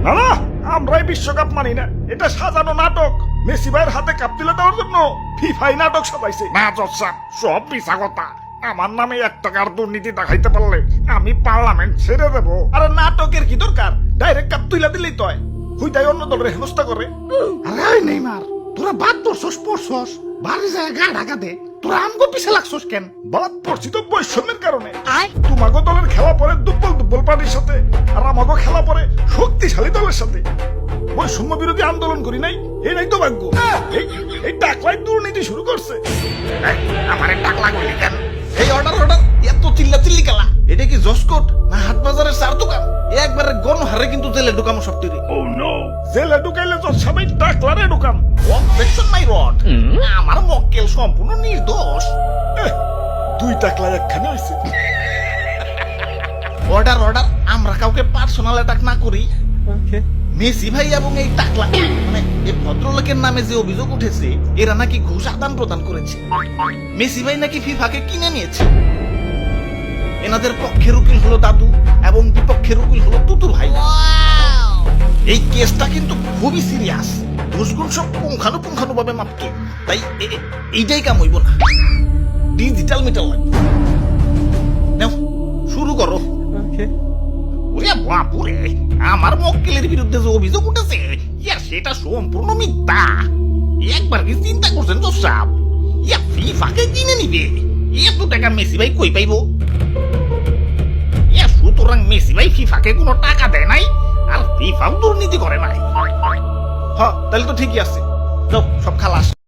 না না, আমরাই বিশ্বকাপ মানি না, এটা সাজানো নাটক। মেসি ভাইয়ের হাতে কাপ তুলে দেওয়ার জন্য ফিফাই নাটক সাজাইছে। না জসাব, সব মিছা কথা। আমার নামে 1 টাকার দুর্নীতি দেখাইতে পারলে আমি পার্লামেন্ট ছেড়ে দেবো। আরে নাটকের কি দরকার, ডাইরেক্ট কাপ তুলে দিলেই তো হয়। হুইতাই অন্য দলের হেনস্থা করে। আরে নেইমার, তোরা বাদ পড়ছস পড়ছস, বাড়ি যায় গা ঢাকা দে। তোরা আমগো পিছে লাগছস কেন? বাদ পড়ছি তো বৈষম্যের কারণে। তোমাগো দলের খেলা পরে দুর্বল দুর্বল পার্টির সাথে, আর আমাগো খেলা পরে শক্তিশালী দলের সাথে। বৈষম্য বিরোধী আন্দোলন করি নাই, এই তো ভাগ্য। এই টাকলাই দুর্নীতি শুরু করছে। আমার টাকলা কইলি কেন? এই অর্ডার এত চিল্লা চিল্লি কালা, এটা কি জসকোট না হাট বাজারের চার দোকান? একবারে গণহারে কিন্তু জেলে ঢুকামো সব তৈরি। ও নো, জেলে ঢুকাইলে তো সবাই টাকলারে ঢুকাম। অবজেকশন মাই রড, আমার মক্কেল সম্পূর্ণ নির্দোষ। 2 টাকলা একখানে হয়েছে। অর্ডার আমরা কাউকে পার্সোনাল অ্যাটাক না করি। মেসি ভাই এবং এই টাকলা মানে এই ভদ্রলোকের নামে যে অভিযোগ উঠেছে, এরা নাকি ঘুষ আদান প্রদান করেছে। মেসি ভাই নাকি ফিফাকে কিনে নিয়েছে। এনাদের পক্ষের উকিল হলো দাদু এবং বিপক্ষের উকিল হলো তুতু ভাই। এই কেসটা কিন্তু খুবই সিরিয়াস, ঘুষগুণ সব পুঙ্খানু ভাবে মাপতো। তাই এইটাই কাম হইব না, ডিজিটাল মিটার লাগবে। নাও শুরু করো। ওরে বাপুরে, আমার মক্কেলের বিরুদ্ধে যে অভিযোগ উঠেছে সেটা সম্পূর্ণ মিথ্যা। একবার কি চিন্তা করছেন তো সাহেব, ফিফাকে কিনে নিবে? এত টাকা মেসি ভাই কই পাইব? সুতরাং মেসি ভাই ফিফাকে কোনো টাকা দেয় নাই, আর ফিফাও দুর্নীতি করে নাই। হ্যাঁ, তাহলে তো ঠিকই আছে। সব খালাস।